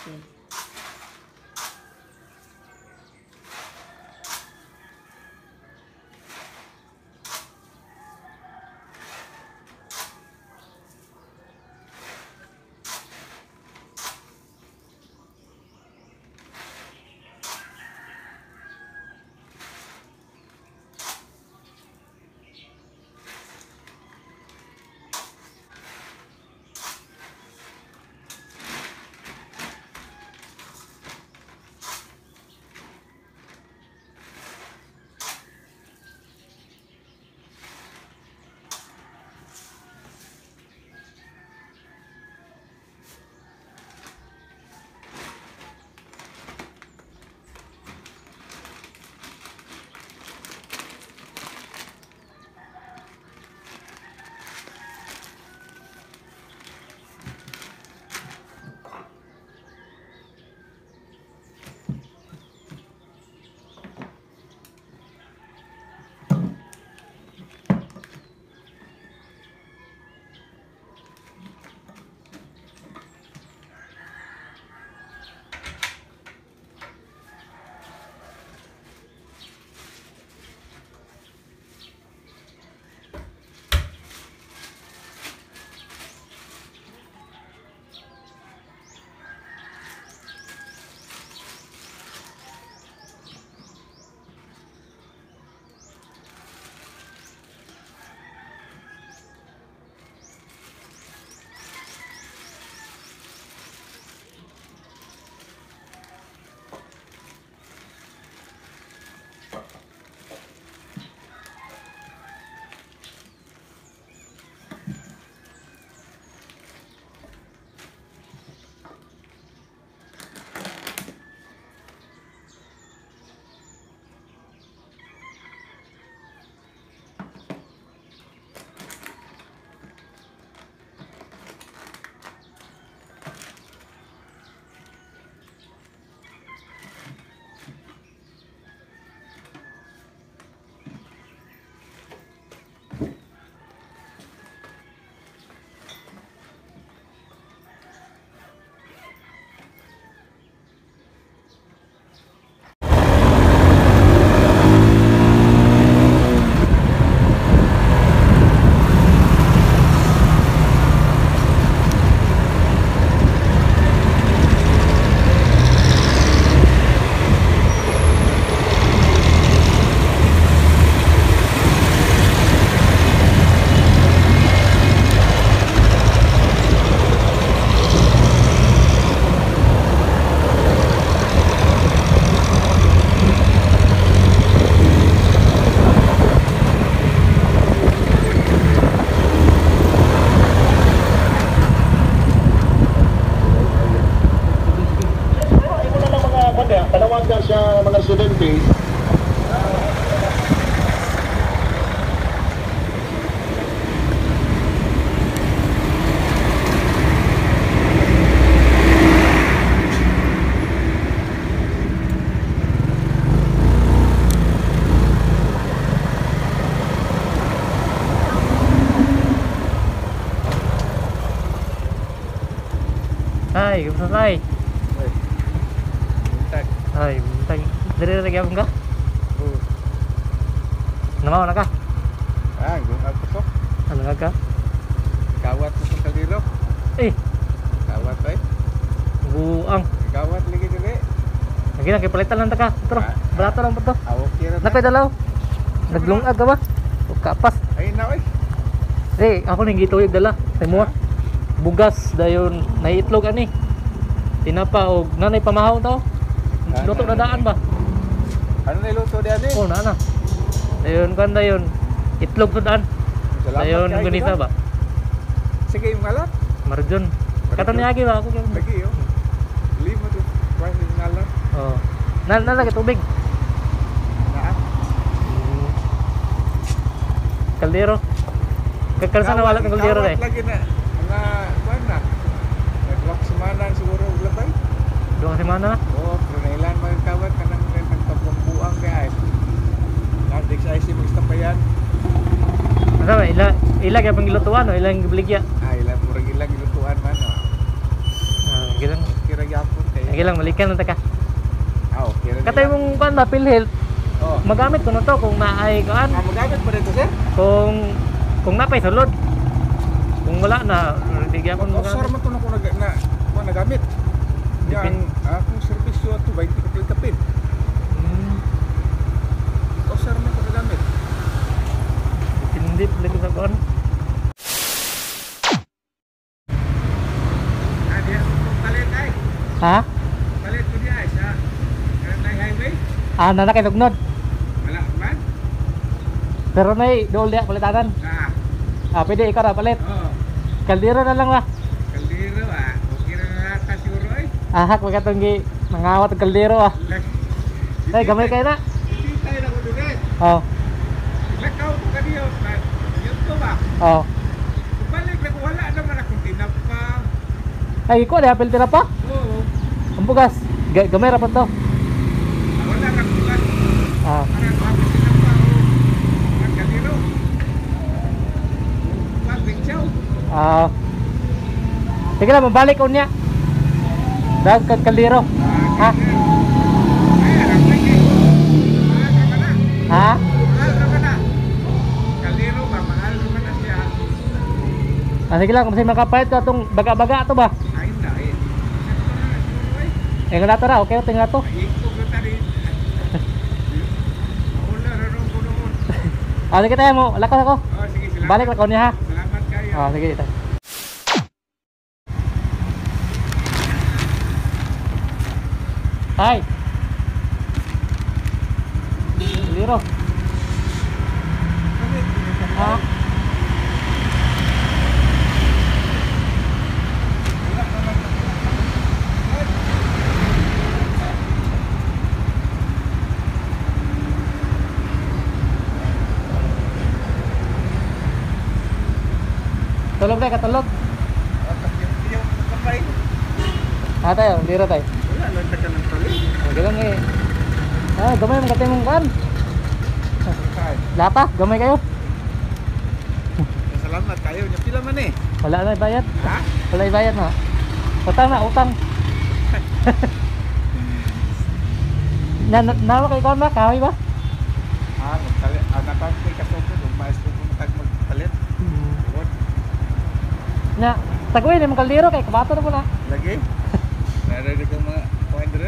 natin. Panawagan sa mga estudyante. Hai, kumusta tay? Ay, buntag. Diri lagi ako ka? Oo. Namaw na ka? Yung agpasok. Ano nga ka? Kawat mo sa kaliro. Eh, Kawat ay. buang. Kawat lagi dili. Lagi na, kipalitan lang ta ka. Pero, balato lang po to. Okay ra. Nakoy dalaw. Naglungag ka ba? O kapas. Ay na oy. Eh, ako nang gituyog dala. Sa mo. Bugas dayon naiitlog ani. Tinapa og nanay pamahaw to. Luto na daan ba? Ano na iluto diyan eh? Oh, na. Dayon kan dayon itlog sa daan. Dayon gunisa ba? Sige yung ngalat. Marjon. Kato niagi ba ako kay. Lagi yo. Limo to. Kuha yung ngalat. Oh. Na lagi tubig. Naa. Kaldero. Kakalsa na wala ng kaldero eh. Lagi na. Mga kuan na. Nagwak semana siguro ulabay. 2 semana na. Oh, pranailan magkawat ka nang nagpapambuang kaya ay. Nadik sa IC magstapayan. Ano ba? Ila kaya pang gilutuan o ilang gibligya? Ilang murag ilang ilutuan man. Ganun. Kira yapon kay Sige lang, balikan lang ta ka. Okay ra. Katay mong kan ba PhilHealth, Oh. magamit ko na to kung naay kan, Magamit pa dito, sir? kung napay sulod. Kung wala na, di gyapon mo Mag-offer man to na ko nagamit. Yan, akong serbisyo ato 20 ka kapit. Offer man ko nagamit. Hindi pala ko sa kon. Dia palit ay. Ha? Palit ko dia ay sa Karanay Highway. Na kay lugnod. Wala man. Pero nay dool dia palitanan. Pwede ikaw ra palit. Oh. Kaldero na lang lah. Kaldero okay ra na ta siguro ay. Hak magatong gi nangawat og kaldero ah. Ay gamay kay na. Hindi tayo na ko dugay. Oh. Lakaw ko kaniyo. YouTube ba? Oh. Balik na ko wala naman akong tinapa. Ay ko dia apel tira pa. Oo. Ang bugas. Gamay ra pa to. Wala ra bukas. Ah. Para ako tinapa o. Ang kaldero. Pag chow. Sige lang, mabalik ko niya. Dahil kaldero. Ha? Ay, alam ko eh. Mahal naman na. Ha? Mahal naman na. Kaldero ba? Mahal naman na siya. Sige lang, kasi makapalit ka itong baga-baga ito ba? Ay, dahil. Eh, nga nato na, okay, tingnan to. Ay, ito ko na rin. Maula, rarong ko noon. Sige tayo mo, lakas ako. Oh, sige, salamat. Balik lang ko niya ha. Salamat kayo. Sige tayo. Hi. Liro. Ha? Tulog tayo, katulog. Yung kamay. Tayo, liro tayo. Wala, lantak ka ng tali. Galang eh. Gamay mong katay mong kan. Ay, Lapa, gamay kayo. salamat kayo. Yung pila man eh. Wala na bayad. Ha? Wala bayad na. Utang na, utang. Nawa kay kon ba? Kahoy ba? Magpalit. Napan ko yung kasoko. Yung maestro kong magpalit. Good. Na, taguin yung kaldero kay kabato na po na. Lagi? Narinig ang mga pointer.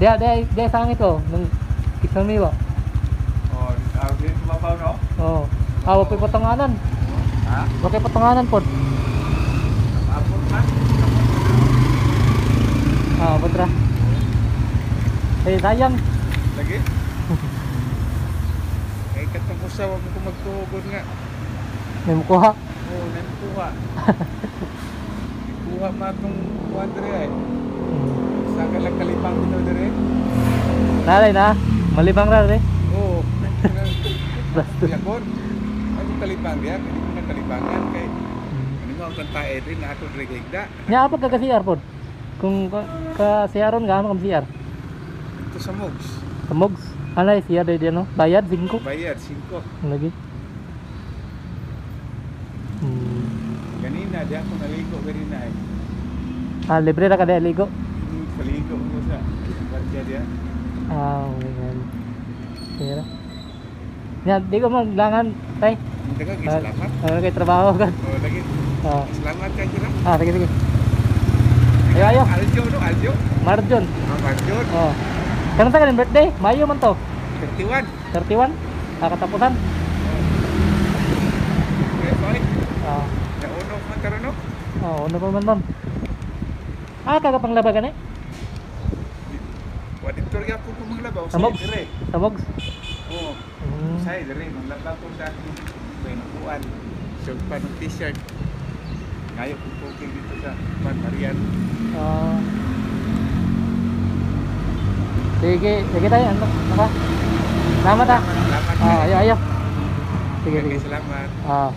Dia sangit ko nung isami ba. Oh, hindi tumapaw no? Oo. Wag kay patanganan. Ha? Wag kay patanganan pod. Apon man? Putra. Sayang. Lagi? Kaya katong usaw mo kung magtuhugod nga. May mukuha. Oo, nagkuha. Kuha ma itong kuha dire ay. Saan ka lang kalipang dito dire? Nalay na. Malibang ra rin. Oo. Basta. Yakon. Ano kalipang diya? Hindi mo na kalipangan kay ano mo ang kantae din na ato dire gigda. Nya apa ka CR pod? Kung ka CR-on ga mo CR. Ito sa Mogs. Tamogs. Anay CR day no? Bayad 5. Bayad 5. Lagi. Kanina di ako naligo ganina ay. Libre ra ka di ligo. Paligo mo sa barya diya. Okay yan. Pera. Nya di ko maglangan tay. Hindi ka salamat. Kay trabaho ka. Oh, lagi. Salamat kay Jira. Sige sige. Ayo. Aljo no, Aljo. Marjon. Aljo. Kano ta ka birthday? Mayo man to. 31. 31. Katapusan. Okay, bye. Ah. Nauno man karon no? Ano pa man ma'am? Kagapang laba gani? Wading turya ko kumanglabaw sa Tamogs. dire. Tamogs. Oo. Sa dire nang labaw ko sa akin. May nakuan. Short pa ng t-shirt. Ngayon ko poking dito sa Pan Marian. Sige tayo. Ano ba? Salamat ha. Salamat. Ayo. Sige. Salamat. Ah.